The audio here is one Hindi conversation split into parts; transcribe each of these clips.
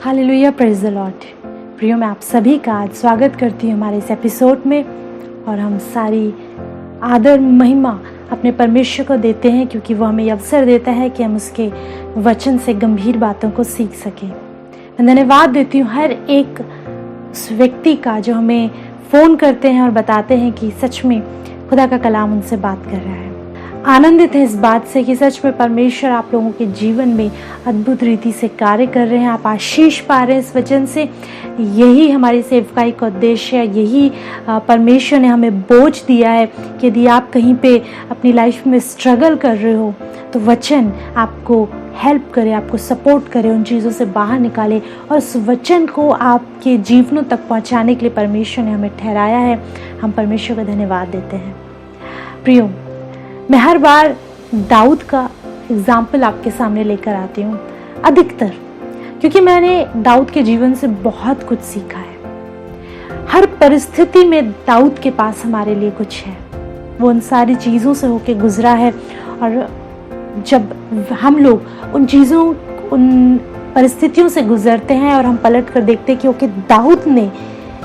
Hallelujah, praise the Lord. प्रियो, मैं आप सभी का आज स्वागत करती हूँ हमारे इस एपिसोड में। और हम सारी आदर महिमा अपने परमेश्वर को देते हैं, क्योंकि वो हमें अवसर देता है कि हम उसके वचन से गंभीर बातों को सीख सकें। मैं धन्यवाद देती हूँ हर एक उस व्यक्ति का जो हमें फ़ोन करते हैं और बताते हैं कि सच में खुदा का कलाम उनसे बात कर रहा है। आनंदित है इस बात से कि सच में परमेश्वर आप लोगों के जीवन में अद्भुत रीति से कार्य कर रहे हैं। आप आशीष पा रहे हैं इस वचन से। यही हमारी सेवकाई का उद्देश्य है। यही परमेश्वर ने हमें बोझ दिया है कि यदि आप कहीं पे अपनी लाइफ में स्ट्रगल कर रहे हो तो वचन आपको हेल्प करे, आपको सपोर्ट करे, उन चीज़ों से बाहर निकाले। और उस वचन को आपके जीवनों तक पहुंचाने के लिए परमेश्वर ने हमें ठहराया है। हम परमेश्वर का धन्यवाद देते हैं। प्रियो, मैं हर बार दाऊद का एग्जाम्पल आपके सामने लेकर आती हूँ, अधिकतर क्योंकि मैंने दाऊद के जीवन से बहुत कुछ सीखा है। हर परिस्थिति में दाऊद के पास हमारे लिए कुछ है। वो उन सारी चीज़ों से होके गुजरा है। और जब हम लोग उन चीज़ों, उन परिस्थितियों से गुजरते हैं और हम पलट कर देखते हैं कि ओके, दाऊद ने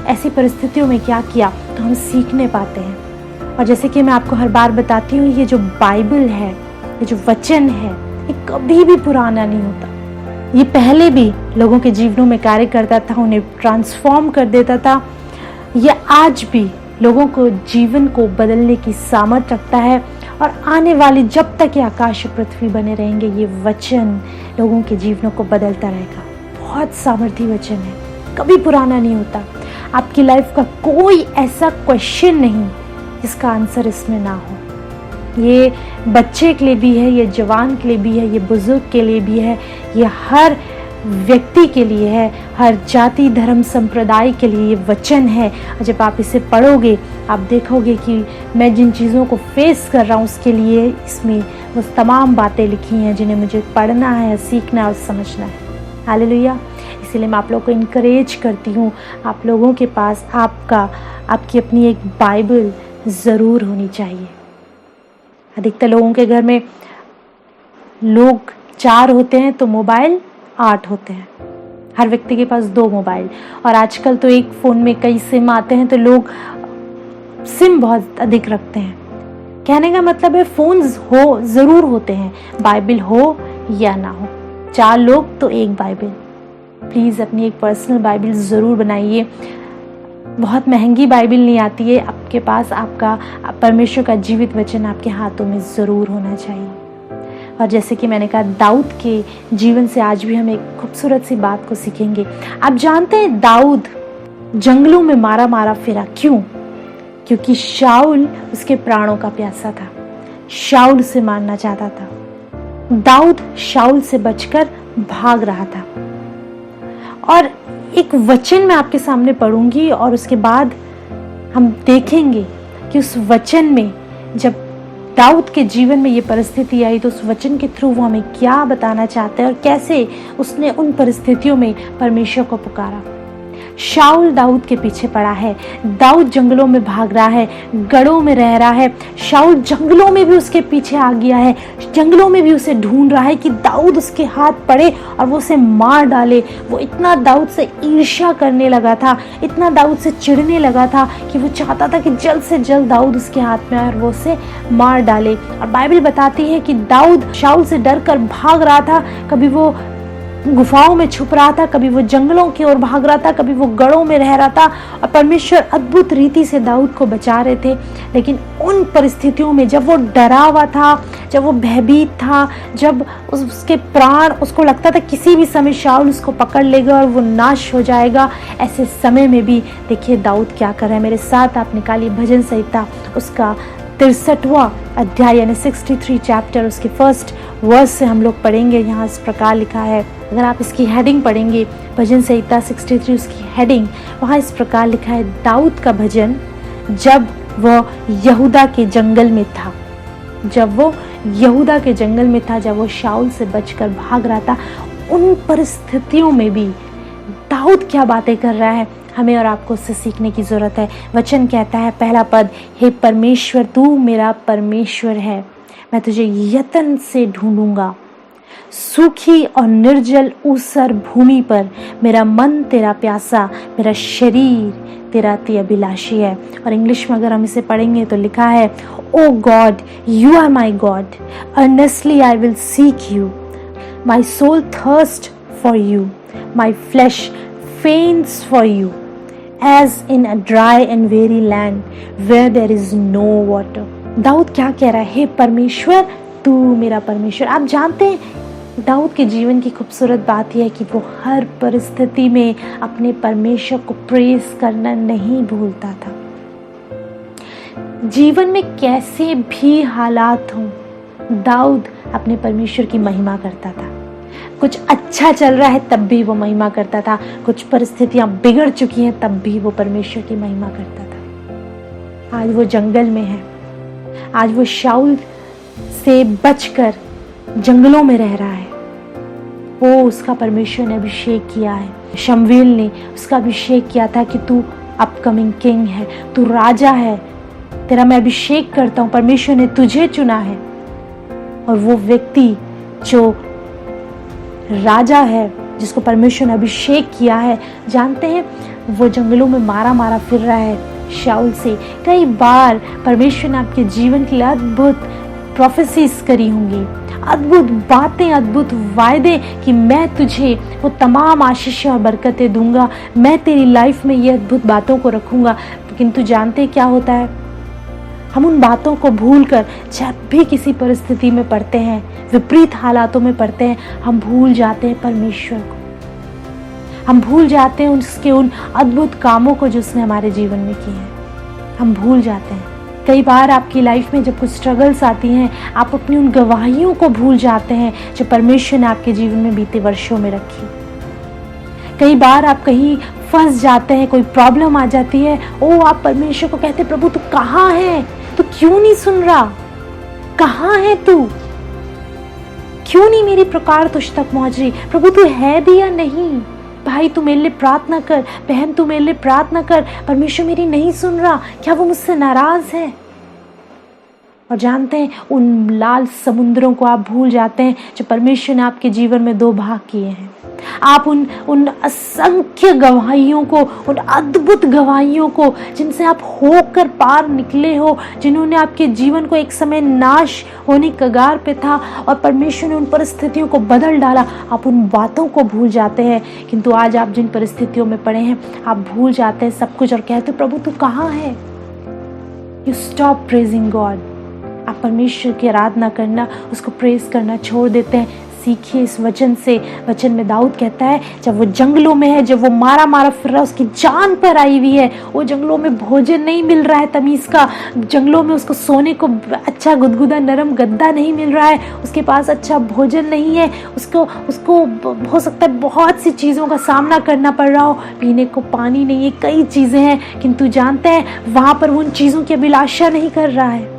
ऐसी परिस्थितियों में क्या किया, तो हम सीखने पाते हैं। और जैसे कि मैं आपको हर बार बताती हूँ, ये जो बाइबल है, ये जो वचन है, ये कभी भी पुराना नहीं होता। ये पहले भी लोगों के जीवनों में कार्य करता था, उन्हें ट्रांसफॉर्म कर देता था। ये आज भी लोगों को जीवन को बदलने की सामर्थ्य रखता है। और आने वाली जब तक ये आकाश और पृथ्वी बने रहेंगे, ये वचन लोगों के जीवनों को बदलता रहेगा। बहुत सामर्थी वचन है, कभी पुराना नहीं होता। आपकी लाइफ का कोई ऐसा क्वेश्चन नहीं जिसका आंसर इसमें ना हो। ये बच्चे के लिए भी है, ये जवान के लिए भी है, ये बुजुर्ग के लिए भी है, ये हर व्यक्ति के लिए है, हर जाति धर्म संप्रदाय के लिए ये वचन है। और जब आप इसे पढ़ोगे, आप देखोगे कि मैं जिन चीज़ों को फेस कर रहा हूँ उसके लिए इसमें वो तमाम बातें लिखी हैं जिन्हें मुझे पढ़ना है, सीखना है और समझना है। हालेलुया। इसीलिए मैं आप लोगों को इनकरेज करती हूँ, आप लोगों के पास आपकी अपनी एक बाइबल ज़रूर होनी चाहिए। अधिकतर लोगों के घर में लोग 4 होते हैं तो मोबाइल 8 होते हैं। हर व्यक्ति के पास 2 मोबाइल। और आजकल तो एक फ़ोन में कई सिम आते हैं, तो लोग सिम बहुत अधिक रखते हैं। कहने का मतलब है फ़ोन्स हो ज़रूर होते हैं, बाइबल हो या ना हो। 4 लोग तो एक बाइबल। प्लीज़ अपनी एक पर्सनल बाइबल ज़रूर बनाइए। बहुत महंगी बाइबल नहीं आती है, आपके पास आपका परमेश्वर का जीवित वचन आपके हाथों में ज़रूर होना चाहिए। और जैसे कि मैंने कहा, दाऊद के जीवन से आज भी हम एक खूबसूरत सी बात को सीखेंगे। आप जानते हैं दाऊद जंगलों में मारा फिरा, क्यों? क्योंकि शाऊल उसके प्राणों का प्यासा था, शाऊल से मारना चाहता था। दाऊद शाऊल से बचकर भाग रहा था। और एक वचन मैं आपके सामने पढ़ूंगी और उसके बाद हम देखेंगे कि उस वचन में जब दाऊद के जीवन में ये परिस्थिति आई तो उस वचन के थ्रू वो हमें क्या बताना चाहते हैं और कैसे उसने उन परिस्थितियों में परमेश्वर को पुकारा। शाऊल दाऊद के पीछे पड़ा है, दाऊद जंगलों में भाग रहा है, गढ़ों में रह रहा है। शाऊल जंगलों में भी उसके पीछे आ गया है, जंगलों में भी उसे ढूंढ रहा है कि दाऊद उसके हाथ पड़े और वो उसे मार डाले। वो इतना दाऊद से ईर्ष्या करने लगा था, इतना दाऊद से चिढ़ने लगा था कि वो चाहता था कि जल्द से जल्द दाऊद उसके हाथ में आए और वो उसे मार डाले। और बाइबल बताती है कि दाऊद शाऊल से डर कर भाग रहा था। कभी वो गुफाओं में छुप रहा था, कभी वो जंगलों की ओर भाग रहा था, कभी वो गढ़ों में रह रहा था। और परमेश्वर अद्भुत रीति से दाऊद को बचा रहे थे। लेकिन उन परिस्थितियों में जब वो डरा हुआ था, जब वो भयभीत था, जब उसके प्राण, उसको लगता था किसी भी समय शाऊल उसको पकड़ लेगा और वो नाश हो जाएगा, ऐसे समय में भी देखिए दाऊद क्या कर रहा है। मेरे साथ आप निकालिए भजन संहिता उसका 63वां अध्याय यानी 63 चैप्टर, उसके फर्स्ट वर्स से हम लोग पढ़ेंगे। यहाँ इस प्रकार लिखा है, अगर आप इसकी हेडिंग पढ़ेंगे, भजन संहिता 63 उसकी हेडिंग, वहाँ इस प्रकार लिखा है, दाऊद का भजन जब वह यहूदा के जंगल में था। जब वो यहूदा के जंगल में था, जब वो शाऊल से बचकर भाग रहा था, उन परिस्थितियों में भी दाऊद क्या बातें कर रहा है, हमें और आपको उससे सीखने की ज़रूरत है। वचन कहता है, पहला पद, हे परमेश्वर तू मेरा परमेश्वर है, मैं तुझे यत्न से ढूंढूंगा, सूखी और निर्जल ऊसर भूमि पर मेरा मन तेरा प्यासा, मेरा शरीर तेरा अति अभिलाषी है। और इंग्लिश में अगर हम इसे पढ़ेंगे तो लिखा है, O God you are my God, earnestly I will seek you, my soul thirst for you, my flesh faints for you, as in a dry and weary land where there is no water. Dawood क्या कह रहा है? हे परमेश्वर, तू मेरा परमेश्वर। आप जानते हैं दाऊद के जीवन की खूबसूरत बात यह है कि वो हर परिस्थिति में अपने परमेश्वर को प्रेज करना नहीं भूलता था। जीवन में कैसे भी हालात हों, दाऊद अपने परमेश्वर की महिमा करता था। कुछ अच्छा चल रहा है तब भी वो महिमा करता था, कुछ परिस्थितियां बिगड़ चुकी हैं तब भी वो परमेश्वर की महिमा करता था। आज वो जंगल में है, आज वो शाऊल से बचकर जंगलों में रह रहा है। वो उसका परमेश्वर ने अभिषेक किया है। शमूएल ने उसका अभिषेक किया था कि तू अपकमिंग किंग है, तू राजा है, तेरा मैं अभिषेक करता हूँ, परमेश्वर ने तुझे चुना है। और वो व्यक्ति जो राजा है, जिसको परमेश्वर ने अभिषेक किया है, जानते हैं वो जंगलों में मारा फिर रहा है शाऊल से। कई बार परमेश्वर ने आपके जीवन के लिए अद्भुत प्रोफेसीज करी होंगी, अद्भुत बातें, अद्भुत वायदे कि मैं तुझे वो तमाम आशीष और बरकतें दूंगा, मैं तेरी लाइफ में ये अद्भुत बातों को रखूंगा। किंतु जानते क्या होता है? हम उन बातों को भूलकर जब भी किसी परिस्थिति में पड़ते हैं, विपरीत हालातों में पड़ते हैं, हम भूल जाते हैं परमेश्वर को, हम भूल जाते हैं उसके उन अद्भुत कामों को जो उसने हमारे जीवन में किए हैं, हम भूल जाते हैं। कई बार आपकी लाइफ में जब कुछ स्ट्रगल्स आती हैं, आप अपनी उन गवाहियों को भूल जाते हैं जो परमेश्वर ने आपके जीवन में बीते वर्षों में रखी। कई बार आप कहीं फंस जाते हैं, कोई प्रॉब्लम आ जाती है, ओ आप परमेश्वर को कहते, प्रभु तू कहाँ है, तू क्यों नहीं सुन रहा, कहाँ है तू, क्यों नहीं मेरी पुकार तुझ तक पहुंच रही, प्रभु तू है भी या नहीं। भाई तू मेरे लिए प्रार्थना कर, बहन तू मेरे लिए प्रार्थना कर, परमेश्वर मेरी नहीं सुन रहा, क्या वो मुझसे नाराज है? और जानते हैं उन लाल समुद्रों को आप भूल जाते हैं जो परमेश्वर ने आपके जीवन में दो भाग किए हैं। आप उन असंख्य गवाहियों को, उन अद्भुत गवाहियों को जिनसे आप होकर पार निकले हो, जिन्होंने आपके जीवन को एक समय नाश होने कगार पे था और परमेश्वर ने उन परिस्थितियों को बदल डाला, आप उन बातों को भूल जाते हैं। किंतु आज आप जिन परिस्थितियों में पड़े हैं, आप भूल जाते हैं सब कुछ और कहते हो प्रभु तू कहाँ है। You stop praising God. आप परमेश्वर की आराधना करना, उसको प्रेज करना छोड़ देते हैं। सीखिए इस वचन से। वचन में दाऊद कहता है जब वो जंगलों में है, जब वो मारा फिर रहा, उसकी जान पर आई हुई है, वो जंगलों में भोजन नहीं मिल रहा है तमीज का, जंगलों में उसको सोने को अच्छा गुदगुदा नरम गद्दा नहीं मिल रहा है, उसके पास अच्छा भोजन नहीं है, उसको हो सकता है बहुत सी चीज़ों का सामना करना पड़ रहा हो, पीने को पानी नहीं है, कई चीज़ें हैं, किंतु जानते हैं वहाँ पर वो उन चीज़ों की अभिलाषा नहीं कर रहा है,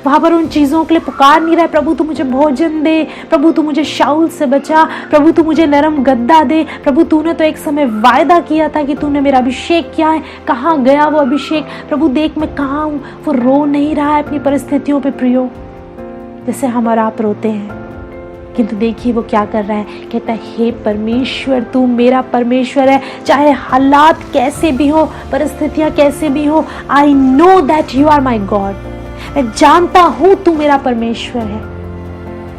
वहां पर उन चीजों के लिए पुकार नहीं रहा है प्रभु तू मुझे भोजन दे, प्रभु तू मुझे शाऊल से बचा, प्रभु तू मुझे नरम गद्दा दे, प्रभु तूने तो एक समय वायदा किया था कि तूने मेरा अभिषेक किया है, कहाँ गया वो अभिषेक, प्रभु देख मैं कहाँ हूँ। वो रो नहीं रहा है अपनी परिस्थितियों पे प्रियो, जैसे हम और आप रोते हैं। किंतु देखिए वो क्या कर रहा है, कहता है हे परमेश्वर तू मेरा परमेश्वर है, चाहे हालात कैसे भी हो, परिस्थितियां कैसे भी हो, I know that you are my God. मैं जानता हूं तू मेरा परमेश्वर है,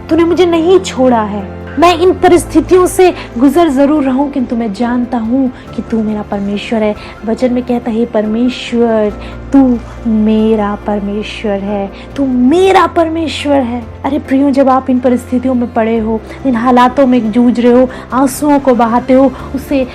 तूने मुझे नहीं छोड़ा है। मैं इन परिस्थितियों से गुजर जरूर रहा हूं, किंतु मैं जानता हूं कि तू मेरा परमेश्वर है। वचन में कहता है परमेश्वर तू मेरा परमेश्वर है, तू मेरा परमेश्वर है। अरे प्रियो, जब आप इन परिस्थितियों में पड़े हो, इन हालातों में जूझ रहे हो, आंसुओं को बहाते हो, उसे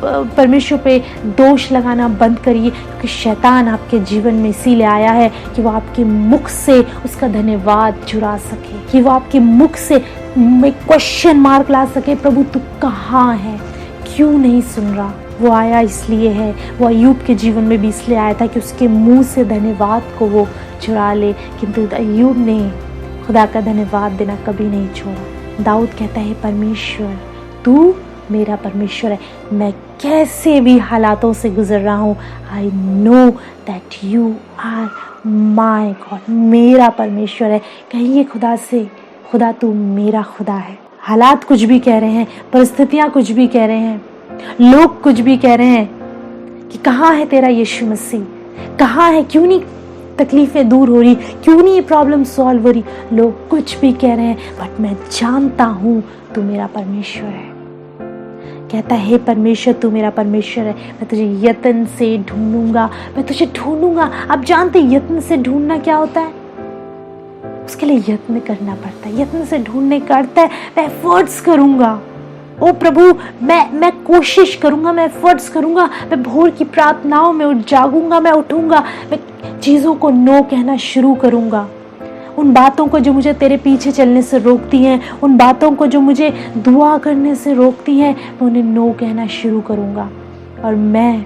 परमेश्वर पे दोष लगाना बंद करिए, क्योंकि शैतान आपके जीवन में इसीलिए आया है कि वो आपके मुख से उसका धन्यवाद चुरा सके, कि वो आपके मुख से क्वेश्चन मार्क ला सके, प्रभु तू कहाँ है, क्यों नहीं सुन रहा। वो आया इसलिए है, वो अय्यूब के जीवन में भी इसलिए आया था कि उसके मुंह से धन्यवाद को वो चुरा ले, किंतु अय्यूब ने खुदा का धन्यवाद देना कभी नहीं छोड़ा। दाऊद कहता है परमेश्वर तू मेरा परमेश्वर है, मैं कैसे भी हालातों से गुजर रहा हूँ, I know that you are my God, मेरा परमेश्वर है। कहिए खुदा से, खुदा तू मेरा खुदा है। हालात कुछ भी कह रहे हैं, परिस्थितियां कुछ भी कह रहे हैं, लोग कुछ भी कह रहे हैं कि कहाँ है तेरा यीशु मसीह, कहाँ है, क्यों नहीं तकलीफें दूर हो रही, क्यों नहीं ये प्रॉब्लम सॉल्व हो रही। लोग कुछ भी कह रहे हैं, बट मैं जानता हूँ तू मेरा परमेश्वर है। कहता है, हे परमेश्वर तू मेरा परमेश्वर है, मैं तुझे यत्न से ढूंढूंगा, मैं तुझे ढूंढूंगा। आप जानते यत्न से ढूंढना क्या होता है? उसके लिए यत्न करना पड़ता है। यत्न से ढूंढने का अर्थ है मैं एफर्ट्स करूंगा। ओ प्रभु, मैं कोशिश करूंगा, मैं एफर्ट्स करूंगा, मैं भोर की प्रार्थनाओं में उठ जागूंगा, मैं उठूंगा, मैं चीज़ों को नो कहना शुरू करूंगा। उन बातों को जो मुझे तेरे पीछे चलने से रोकती हैं, उन बातों को जो मुझे दुआ करने से रोकती हैं, मैं उन्हें नो कहना शुरू करूंगा और मैं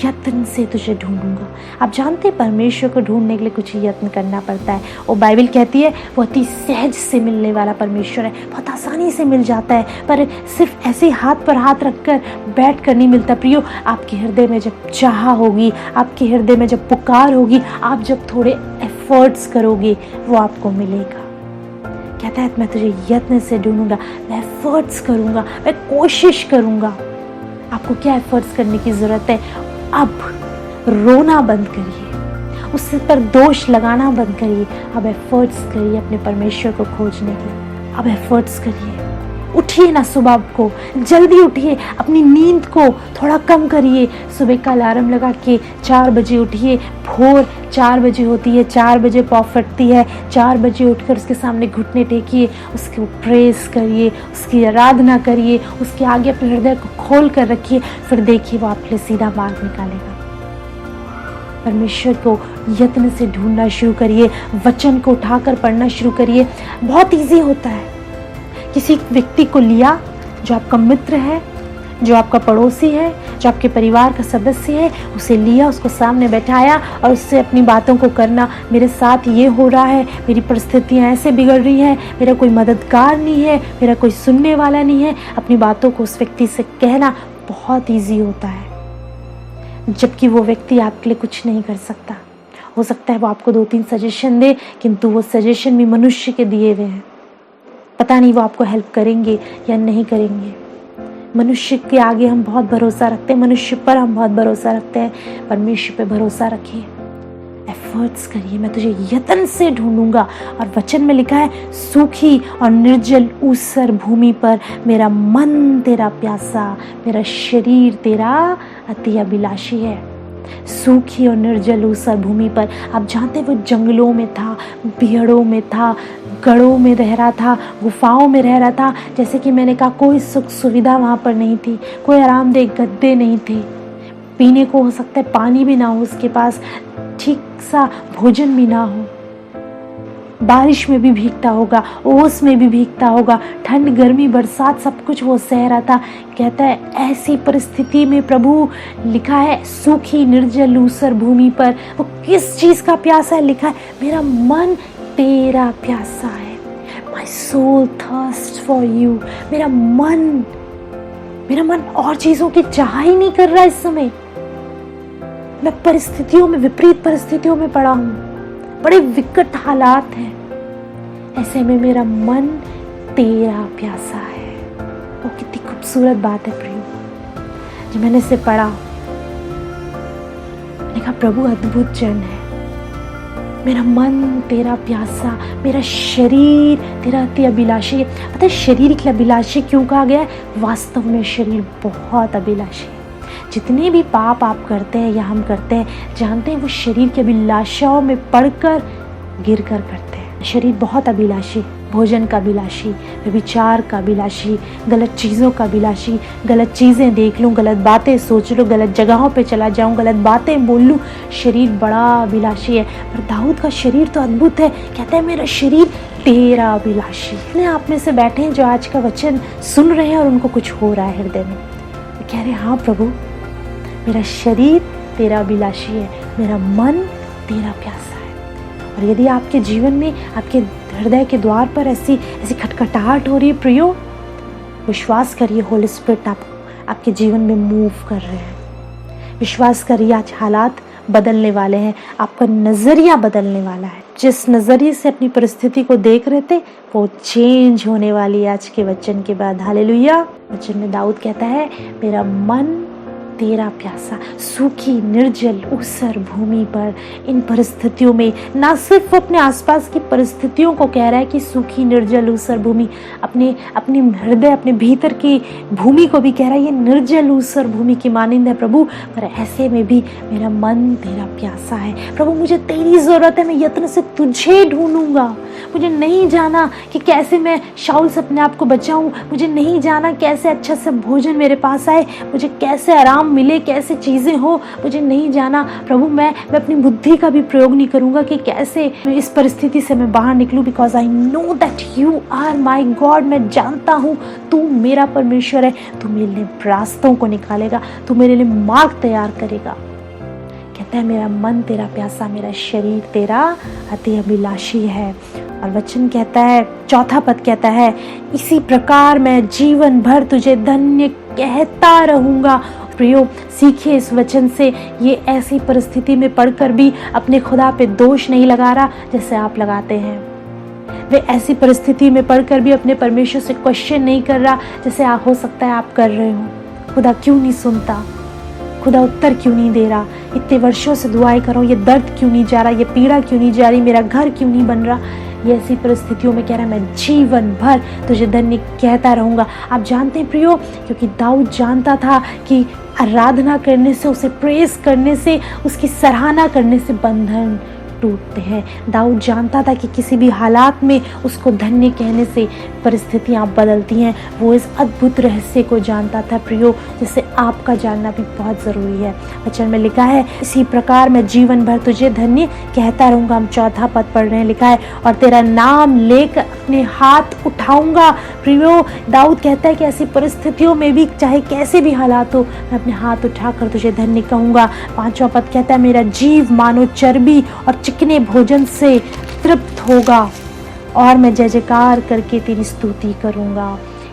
यत्न से तुझे ढूंढूंगा। आप जानते हैं परमेश्वर को ढूंढने के लिए कुछ यत्न करना पड़ता है। और बाइबल कहती है बहुत ही सहज से मिलने वाला परमेश्वर है, बहुत आसानी से मिल जाता है, पर सिर्फ ऐसे हाथ पर हाथ रखकर बैठ कर नहीं मिलता। प्रियो, आपके हृदय में जब चाह होगी, आपके हृदय में जब पुकार होगी, आप जब थोड़े एफर्ट्स करोगे, वो आपको मिलेगा। कहता है मैं तुझे यत्न से ढूंढूंगा, मैं एफर्ट्स करूंगा, मैं कोशिश करूंगा। आपको क्या एफर्ट्स करने की ज़रूरत है? अब रोना बंद करिए, उससे पर दोष लगाना बंद करिए। अब एफर्ट्स करिए अपने परमेश्वर को खोजने के। अब एफर्ट्स करिए, उठिए ना सुबह को, जल्दी उठिए, अपनी नींद को थोड़ा कम करिए। सुबह का अलार्म लगा के 4 बजे उठिए। भोर 4 बजे होती है, 4 बजे पौ फटती है। 4 बजे उठकर उसके सामने घुटने टेकिए, उसको प्रेस करिए, उसकी आराधना करिए, उसके आगे अपने हृदय को खोल कर रखिए। फिर देखिए वो आपके लिए सीधा मार्ग निकालेगा। परमेश्वर को यत्न से ढूंढना शुरू करिए, वचन को उठाकर पढ़ना शुरू करिए। बहुत ईजी होता है। किसी व्यक्ति को लिया जो आपका मित्र है, जो आपका पड़ोसी है, जो आपके परिवार का सदस्य है, उसे लिया, उसको सामने बैठाया और उससे अपनी बातों को करना। मेरे साथ ये हो रहा है, मेरी परिस्थितियाँ ऐसे बिगड़ रही हैं, मेरा कोई मददगार नहीं है, मेरा कोई सुनने वाला नहीं है। अपनी बातों को उस व्यक्ति से कहना बहुत ईजी होता है, जबकि वो व्यक्ति आपके लिए कुछ नहीं कर सकता। हो सकता है वो आपको 2-3 सजेशन दे, किंतु वो सजेशन भी मनुष्य के दिए हुए हैं। पता नहीं वो आपको हेल्प करेंगे या नहीं करेंगे। मनुष्य के आगे हम बहुत भरोसा रखते हैं, मनुष्य पर हम बहुत भरोसा रखते हैं। परमेश्वर पे भरोसा रखिए, एफर्ट्स करिए। मैं तुझे यत्न से ढूंढूंगा। और वचन में लिखा है, सूखी और निर्जल ऊसर भूमि पर मेरा मन तेरा प्यासा, मेरा शरीर तेरा अति अभिलाषी है। सूखी और निर्जल ऊसर भूमि पर, आप जानते वो जंगलों में था, बिहड़ों में था, गढ़ों में रह रहा था, गुफाओं में रह रहा था। जैसे कि मैंने कहा, कोई सुख सुविधा वहाँ पर नहीं थी, कोई आरामदेह गद्दे नहीं थे, पीने को हो सकता है पानी भी ना हो उसके पास, ठीक सा भोजन भी ना हो। बारिश में भी भीगता होगा, ओस में भी भीगता होगा, ठंड गर्मी बरसात सब कुछ वो सह रहा था। कहता है ऐसी परिस्थिति में प्रभु, लिखा है सूखी निर्जल ऊसर भूमि पर, वो किस चीज का प्यासा है? लिखा है मेरा मन तेरा प्यासा है। My soul thirst for you. मेरा मन और चीजों की चाह ही नहीं कर रहा इस समय। मैं परिस्थितियों में, विपरीत परिस्थितियों में पड़ा हूं, बड़े विकट हालात हैं। ऐसे में मेरा मन तेरा प्यासा है। वो कितनी खूबसूरत बात है प्रियो। जब मैंने इसे पढ़ा, मैंने कहा प्रभु अद्भुत जन है। मेरा मन तेरा प्यासा, मेरा शरीर तेरा अति अभिलाषी है। पता है शरीर के अभिलाषी क्यों कहा गया है? वास्तव में शरीर बहुत अभिलाषी है। जितने भी पाप आप करते हैं या हम करते हैं, जानते हैं वो शरीर की अभिलाषाओं में पड़कर गिर कर करते हैं। शरीर बहुत अभिलाषी, भोजन का अभिलाषी, विचार का अभिलाषी, गलत चीज़ों का अभिलाषी। गलत चीज़ें देख लूँ, गलत बातें सोच लूँ, गलत जगहों पे चला जाऊँ, गलत बातें बोल लूँ, शरीर बड़ा अभिलाषी है। पर दाऊद का शरीर तो अद्भुत है। कहता है मेरा शरीर तेरा अभिलाषी। इतने आप में से बैठे हैं जो आज का वचन सुन रहे हैं और उनको कुछ हो रहा है हृदय में, तो कह रहे हैं हाँ प्रभु, मेरा शरीर तेरा अभिलाषी है, मेरा मन तेरा प्यासा है। और यदि आपके जीवन में, आपके हृदय के द्वार पर ऐसी खटखटाहट हो रही है प्रियो, विश्वास करिए होली स्पिरिट आपके जीवन में मूव कर रहे हैं। विश्वास करिए आज हालात बदलने वाले हैं, आपका नज़रिया बदलने वाला है। जिस नज़रिए से अपनी परिस्थिति को देख रहे थे वो चेंज होने वाली है आज के वचन के बाद। हालेलुया। वचन में दाऊद कहता है, मेरा मन तेरा प्यासा, सूखी निर्जल ऊसर भूमि पर। इन परिस्थितियों में ना सिर्फ अपने आसपास की परिस्थितियों को कह रहा है कि सूखी निर्जल ऊसर भूमि, अपने हृदय, अपने भीतर की भूमि को भी कह रहा है ये निर्जल ऊसर भूमि की मानिंद है प्रभु, पर ऐसे में भी मेरा मन तेरा प्यासा है। प्रभु मुझे तेरी ज़रूरत है, मैं यत्न से तुझे ढूंढूंगा। मुझे नहीं जाना कि कैसे मैं शाऊल से अपने आप को बचाऊं, मुझे नहीं जाना कैसे अच्छा से भोजन मेरे पास आए, मुझे कैसे आराम मिले, कैसे चीज़ें हो, मुझे नहीं जाना प्रभु। मैं अपनी बुद्धि का भी प्रयोग नहीं करूंगा कि कैसे इस परिस्थिति से मैं बाहर निकलूं, because I know that you are my God. मैं जानता हूँ तू मेरा परमेश्वर है, तू मेरे लिए रास्तों को निकालेगा, तू मेरे लिए मार्ग तैयार करेगा। कहता है मेरा मन तेरा प्यासा, मेरा शरीर तेरा अति अभिलाषी है। और वचन कहता है, चौथा पद कहता है, इसी प्रकार मैं जीवन भर तुझे धन्य कहता रहूंगा। प्रियो, सीखिए इस वचन से, ये ऐसी परिस्थिति में पढ़कर भी अपने खुदा पे दोष नहीं लगा रहा जैसे आप लगाते हैं। वे ऐसी परिस्थिति में पढ़कर भी अपने परमेश्वर से क्वेश्चन नहीं कर रहा जैसे हो सकता है आप कर रहे हो। खुदा क्यों नहीं सुनता, खुदा उत्तर क्यों नहीं दे रहा, इतने वर्षों से दुआएं कर रहा हूँ, ये दर्द क्यों नहीं जा रहा, ये पीड़ा क्यों नहीं जा रही, मेरा घर क्यों नहीं बन रहा। ये ऐसी परिस्थितियों में कह रहा है मैं जीवन भर तुझे धन्य कहता रहूँगा। आप जानते हैं प्रियो, क्योंकि दाऊद जानता था कि आराधना करने से, उसे प्रेस करने से, उसकी सराहना करने से बंधन टूटते हैं। दाऊद जानता था कि किसी भी हालात में उसको धन्य कहने से परिस्थितियाँ बदलती हैं। वो इस अद्भुत रहस्य को जानता था प्रियो, जिसे आपका जानना भी बहुत ज़रूरी है। वचन में लिखा है, इसी प्रकार मैं जीवन भर तुझे धन्य कहता रहूँगा। हम चौथा पद पढ़ रहे हैं, लिखा है, और तेरा नाम लेकर अपने हाथ उठाऊंगा। प्रियो, दाऊद कहता है कि ऐसी परिस्थितियों में भी, चाहे कैसे भी हालात हो, मैं अपने हाथ उठाकर तुझे धन्य कहूँगा। पांचवा पद कहता है, मेरा जीव मानो चर्बी और चिकने भोजन से तृप्त होगा और मैं जय जयकार करके तेरी स्तुति करूँगा।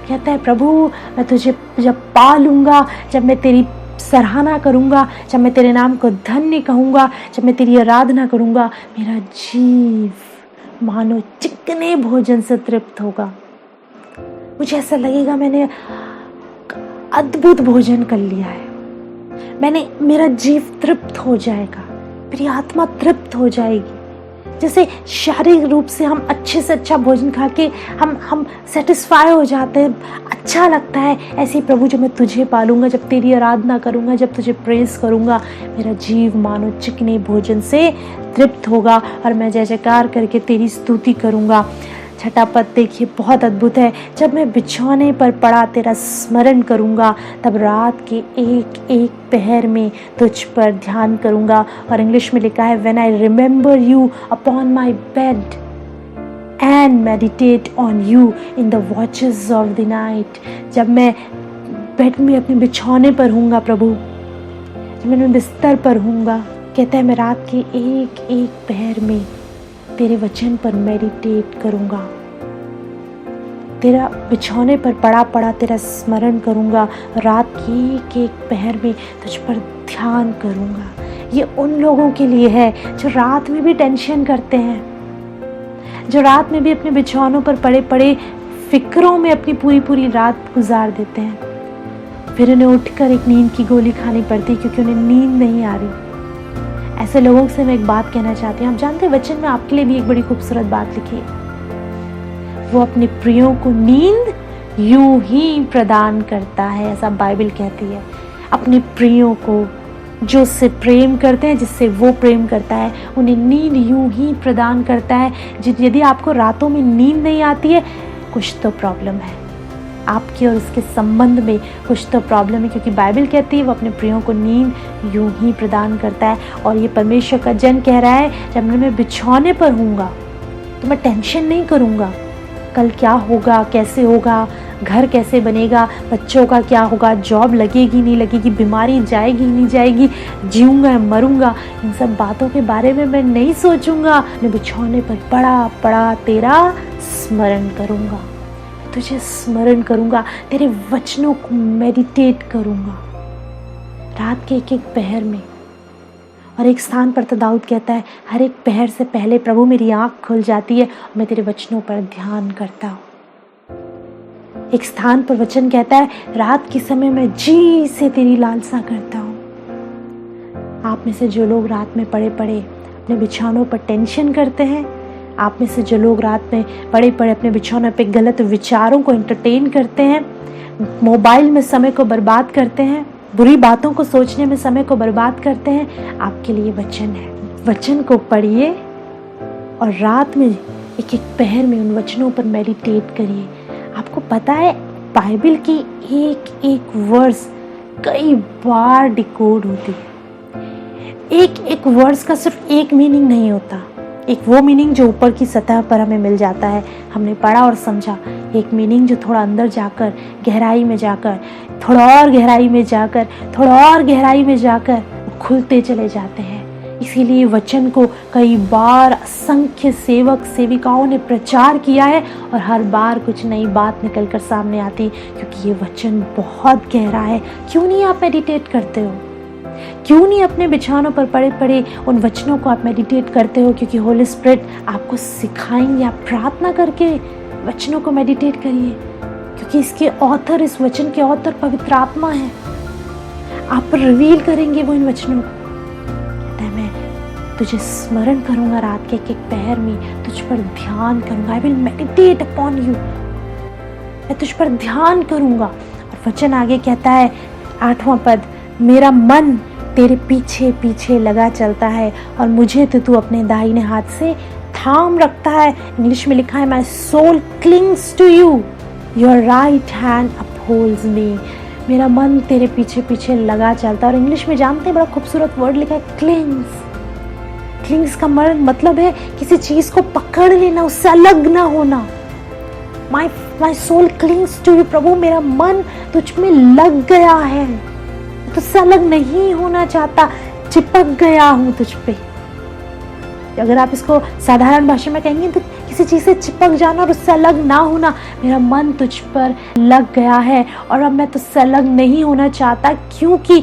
कहता है प्रभु, मैं तुझे जब पा लूँगा, जब मैं तेरी सराहना करूँगा, जब मैं तेरे नाम को धन्य कहूँगा, जब मैं तेरी आराधना करूँगा, मेरा जीव मानो चिकने भोजन से तृप्त होगा। मुझे ऐसा लगेगा मैंने अद्भुत भोजन कर लिया है, मेरा जीव तृप्त हो जाएगा, मेरी आत्मा तृप्त हो जाएगी। जैसे शारीरिक रूप से हम अच्छे से अच्छा भोजन खा के हम सेटिस्फाई हो जाते हैं, अच्छा लगता है, ऐसे प्रभु जब मैं तुझे पालूंगा, जब तेरी आराधना करूंगा, जब तुझे प्रेस करूंगा, मेरा जीव मानो चिकने भोजन से तृप्त होगा और मैं जय जयकार करके तेरी स्तुति करूंगा। छठा पद देखिए, बहुत अद्भुत है, जब मैं बिछौने पर पड़ा तेरा स्मरण करूंगा, तब रात के एक एक पहर में तुझ पर ध्यान करूंगा। और इंग्लिश में लिखा है, when I remember you upon my bed and meditate on you in the watches of the night. जब मैं बेड में अपने बिछौने पर हूँगा प्रभु, जब मैं बिस्तर पर हूँगा, कहता है मैं रात के एक एक पहर में तेरे वचन पर मेडिटेट करूँगा, तेरा बिछौने पर पड़ा पड़ा तेरा स्मरण करूँगा, रात की एक एक पहर में तुझ पर ध्यान करूँगा। ये उन लोगों के लिए है जो रात में भी टेंशन करते हैं, जो रात में भी अपने बिछौनों पर पड़े पड़े फिक्रों में अपनी पूरी पूरी रात गुजार देते हैं, फिर उन्हें उठकर एक नींद की गोली खानी पड़ती क्योंकि उन्हें नींद नहीं आ रही। ऐसे लोगों से मैं एक बात कहना चाहती हूँ, आप जानते हैं वचन में आपके लिए भी एक बड़ी खूबसूरत बात लिखी है, वो अपने प्रियों को नींद यूं ही प्रदान करता है, ऐसा बाइबल कहती है। अपने प्रियों को, जो उससे प्रेम करते हैं, जिससे वो प्रेम करता है, उन्हें नींद यूं ही प्रदान करता है। यदि आपको रातों में नींद नहीं आती है, कुछ तो प्रॉब्लम है, आपके और उसके संबंध में कुछ तो प्रॉब्लम है, क्योंकि बाइबल कहती है वो अपने प्रियों को नींद यूं ही प्रदान करता है। और ये परमेश्वर का जन कह रहा है, जब मैं बिछौने पर हूँगा तो मैं टेंशन नहीं करूँगा, कल क्या होगा, कैसे होगा, घर कैसे बनेगा, बच्चों का क्या होगा, जॉब लगेगी नहीं लगेगी, बीमारी जाएगी नहीं जाएगी, जीऊँगा मरूँगा, इन सब बातों के बारे में मैं नहीं सोचूंगा। मैं बिछौने पर पड़ा पड़ा तेरा स्मरण करूँगा, तुझे स्मरण करूँगा, तेरे वचनों को मेडिटेट करूँगा रात के एक एक पहर में। और एक स्थान पर तो दाऊद कहता है, हर एक पहर से पहले प्रभु मेरी आँख खुल जाती है और मैं तेरे वचनों पर ध्यान करता हूँ। एक स्थान पर वचन कहता है, रात के समय मैं जी से तेरी लालसा करता हूँ। आप में से जो लोग रात में पड़े पड़े अपने बिछौनों पर टेंशन करते हैं, आप में से जो लोग रात में पड़े पड़े अपने बिछौनों पे गलत विचारों को एंटरटेन करते हैं, मोबाइल में समय को बर्बाद करते हैं, बुरी बातों को सोचने में समय को बर्बाद करते हैं, आपके लिए वचन है। वचन को पढ़िए और रात में एक एक पहर में उन वचनों पर मेडिटेट करिए। आपको पता है बाइबल की एक एक वर्स कई बार डिकोड होती है। एक एक वर्स का सिर्फ एक मीनिंग नहीं होता। एक वो मीनिंग जो ऊपर की सतह पर हमें मिल जाता है, हमने पढ़ा और समझा। एक मीनिंग जो थोड़ा अंदर जाकर, गहराई में जाकर, थोड़ा और गहराई में जाकर, थोड़ा और गहराई में जाकर खुलते चले जाते हैं। इसीलिए वचन को कई बार असंख्य सेवक सेविकाओं ने प्रचार किया है और हर बार कुछ नई बात निकल कर सामने आती, क्योंकि ये वचन बहुत गहरा है। क्यों नहीं आप मेडिटेट करते हो? क्यों नहीं अपने बिछानों पर पड़े पड़े उन वचनों को आप मेडिटेट करते हो? क्योंकि होली स्पिरिट आपको सिखाएंगे। आप प्रार्थना करके वचनों को मेडिटेट करिए, क्योंकि इसके ऑथर, इस वचन के ऑथर पवित्र आत्मा है। आप पर रिवील करेंगे वो इन वचनों को। कहता है, मैं तुझे स्मरण करूंगा रात के एक एक पहर में, तुझ पर ध्यान करूंगा। I will meditate upon you. मैं तुझ पर ध्यान करूंगा। और वचन आगे कहता है 8वां पद, मेरा मन तेरे पीछे पीछे लगा चलता है और मुझे तो तू अपने दाहिने हाथ से थाम रखता है। इंग्लिश में लिखा है, my soul clings to you, your right hand upholds me. मेरा मन तेरे पीछे पीछे लगा चलता है। और इंग्लिश में जानते हैं, बड़ा खूबसूरत वर्ड लिखा है, क्लिंग्स। क्लिंग्स का मतलब है किसी चीज को पकड़ लेना, उससे अलग ना होना। My soul clings to you, प्रभु मेरा मन तुझ में लग गया है, तुझसे अलग नहीं होना चाहता, चिपक गया हूं तुझ पे। अगर आप इसको साधारण भाषा में कहेंगे तो किसी चीज से चिपक जाना और उससे अलग ना होना। मेरा मन तुझ पर लग गया है और अब मैं तुझसे अलग नहीं होना चाहता, क्योंकि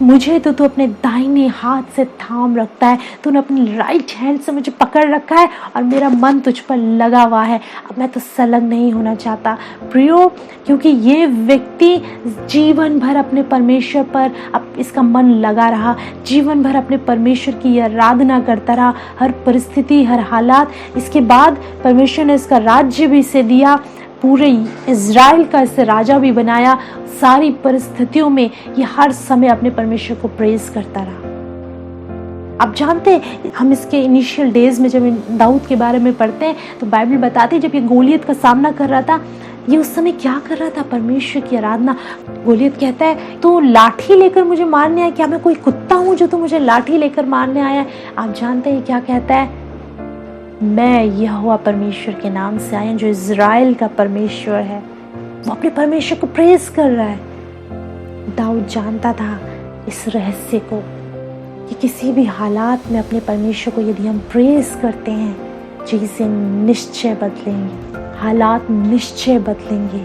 मुझे तो तू अपने दाहिने हाथ से थाम रखता है। तूने अपनी राइट हैंड से मुझे पकड़ रखा है और मेरा मन तुझ पर लगा हुआ है। अब मैं तुझसे अलग नहीं होना चाहता प्रियो, क्योंकि ये व्यक्ति जीवन भर अपने परमेश्वर पर इसका मन लगा रहा, जीवन भर अपने परमेश्वर की आराधना करता रहा, हर परिस्थिति, हर हालात। इसके बाद परमेश्वर ने इसका राज्य भी इसे दिया, पूरे इज़राइल का इसे राजा भी बनाया। सारी परिस्थितियों में ये हर समय अपने परमेश्वर को प्रेज करता रहा। आप जानते हैं, हम इसके इनिशियल डेज में जब दाऊद के बारे में पढ़ते हैं तो बाइबल बताती है, जब ये गोलियत का सामना कर रहा था, ये उस समय क्या कर रहा था? परमेश्वर की आराधना। गोलियत कहता है, तो लाठी लेकर मुझे मारने आया? क्या मैं कोई कुत्ता हूँ जो तू मुझे लाठी लेकर मारने आया? आप जानते हैं क्या कहता है? मैं यहोवा परमेश्वर के नाम से आया, जो इज़राइल का परमेश्वर है। वो अपने परमेश्वर को प्रेज कर रहा है। दाऊद जानता था इस रहस्य को कि किसी भी हालात में अपने परमेश्वर को यदि हम प्रेज करते हैं, चीज़ें निश्चय बदलेंगी, हालात निश्चय बदलेंगे,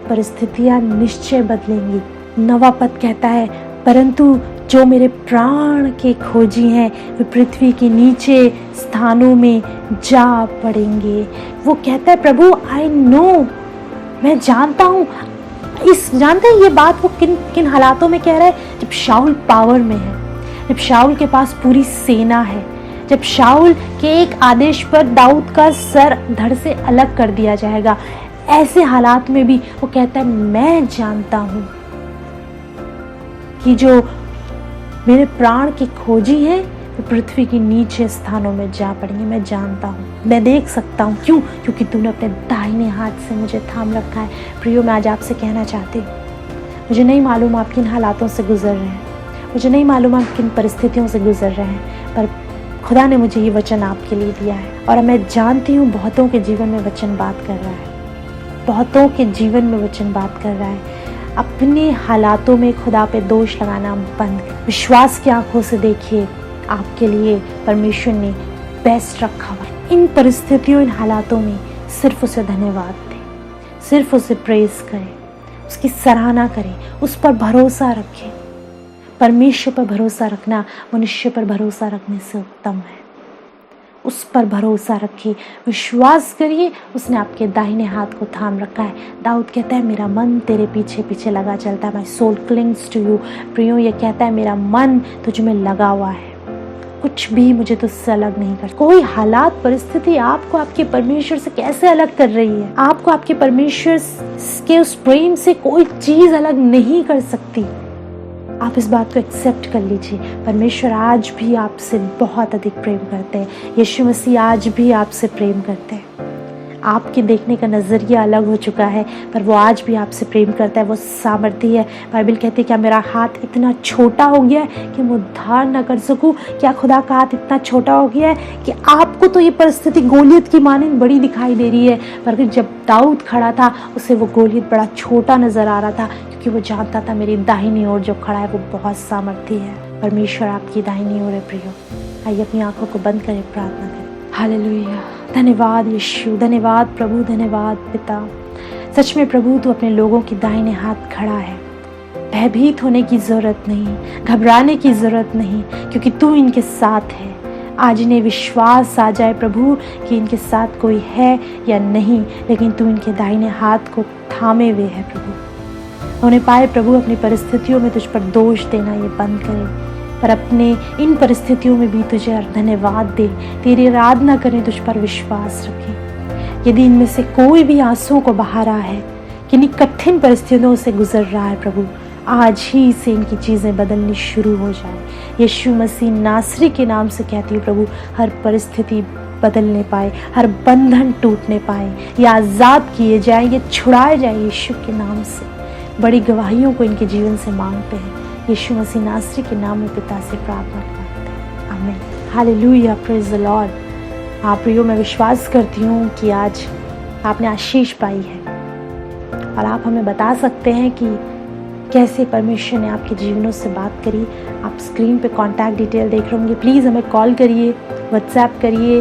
परिस्थितियां निश्चय बदलेंगी। 9वां पद कहता है, परंतु जो मेरे प्राण के खोजी हैं वे पृथ्वी के नीचे स्थानों में जा पड़ेंगे। वो कहता है, प्रभु आई नो, मैं जानता हूँ। जानते हैं ये बात वो किन किन हालातों में कह रहा है? जब शाऊल पावर में है, जब शाऊल के पास पूरी सेना है, जब शाऊल के एक आदेश पर दाऊद का सर धड़ से अलग कर दिया जाएगा, ऐसे हालात में भी वो कहता है, मैं जानता हूँ कि जो मेरे प्राण के खोजी हैं वो पृथ्वी के नीचे स्थानों में जा पड़ेंगे। मैं जानता हूँ, मैं देख सकता हूँ। क्यों? क्योंकि तूने अपने दाहिने हाथ से मुझे थाम रखा है। प्रियो, मैं आज आपसे कहना चाहती हूँ, मुझे नहीं मालूम आप किन हालातों से गुजर रहे हैं, मुझे नहीं मालूम आप किन परिस्थितियों से गुजर रहे हैं, पर खुदा ने मुझे ये वचन आपके लिए दिया है और मैं जानती हूँ बहुतों के जीवन में वचन बात कर रहा है, बहुतों के जीवन में वचन बात कर रहा है। अपने हालातों में खुदा पे दोष लगाना बंद, विश्वास की आंखों से देखिए, आपके लिए परमेश्वर ने बेस्ट रखा हुआ है। इन परिस्थितियों, इन हालातों में सिर्फ उसे धन्यवाद दें, सिर्फ उसे प्रेज करें, उसकी सराहना करें, उस पर भरोसा रखें। परमेश्वर पर भरोसा रखना मनुष्य पर भरोसा रखने से उत्तम है। उस पर भरोसा रखिए, विश्वास करिए, उसने आपके दाहिने हाथ को थाम रखा है। दाऊद कहता है मेरा मन तेरे पीछे पीछे लगा चलता है, my soul clings to you. प्रियो, ये कहता है मेरा मन तुझ में लगा हुआ है, कुछ भी मुझे तुझसे अलग नहीं कर। कोई हालात परिस्थिति आपको आपके परमेश्वर से कैसे अलग कर रही है? आपको आपके परमेश्वर के उस प्रेम से कोई चीज अलग नहीं कर सकती। आप इस बात को एक्सेप्ट कर लीजिए। परमेश्वर आज भी आपसे बहुत अधिक प्रेम करते हैं। यीशु मसीह आज भी आपसे प्रेम करते हैं। आपके देखने का नज़रिया अलग हो चुका है, पर वो आज भी आपसे प्रेम करता है। वो सामर्थ्य है। बाइबल कहती है क्या मेरा हाथ इतना छोटा हो गया है कि मैं उद्धार न कर सकूं? क्या खुदा का हाथ इतना छोटा हो गया है कि आपको तो ये परिस्थिति गोलियत की मानिंद बड़ी दिखाई दे रही है, पर जब दाऊद खड़ा था उसे वो गोलियत बड़ा छोटा नजर आ रहा था, क्योंकि वो जानता था मेरी दाहिनी ओर जो खड़ा है वो बहुत सामर्थ्य है। परमेश्वर आपकी दाहिनी ओर है। प्रियो, आइए अपनी आंखों को बंद करें, प्रार्थना करें। हालेलुया, धन्यवाद यीशु, धन्यवाद प्रभु, धन्यवाद पिता। सच में प्रभु तू अपने लोगों के दाहिने हाथ खड़ा है। भयभीत होने की ज़रूरत नहीं, घबराने की ज़रूरत नहीं, क्योंकि तू इनके साथ है। आज इन्हें विश्वास आ जाए प्रभु कि इनके साथ कोई है या नहीं, लेकिन तू इनके दाहिने हाथ को थामे हुए है प्रभु। उन्हें पाए प्रभु अपनी परिस्थितियों में तुझ पर दोष देना ये बंद करे, पर अपने इन परिस्थितियों में भी तुझे धन्यवाद दे, तेरी आराधना करें, तुझ पर विश्वास रखें। यदि इनमें से कोई भी आंसुओं को बहा रहा है, किन्हीं कठिन परिस्थितियों से गुजर रहा है प्रभु, आज ही से इनकी चीज़ें बदलनी शुरू हो जाए। यीशु मसीह नासरी के नाम से कहती हूँ प्रभु, हर परिस्थिति बदलने पाए, हर बंधन टूटने पाए, ये आज़ाद किए जाए, ये छुड़ाए जाए यीशु के नाम से। बड़ी गवाहियों को इनके जीवन से मांगते हैं, यीशु मसीह नासरी के नाम में पिता से प्रार्थना करते हैं, आमीन। Hallelujah, praise the Lord. हाँ प्रियो, मैं विश्वास करती हूँ कि आज आपने आशीष पाई है और आप हमें बता सकते हैं कि कैसे परमेश्वर ने आपके जीवनों से बात करी। आप स्क्रीन पे कॉन्टैक्ट डिटेल देख रहे होंगे, प्लीज़ हमें कॉल करिए, व्हाट्सएप करिए,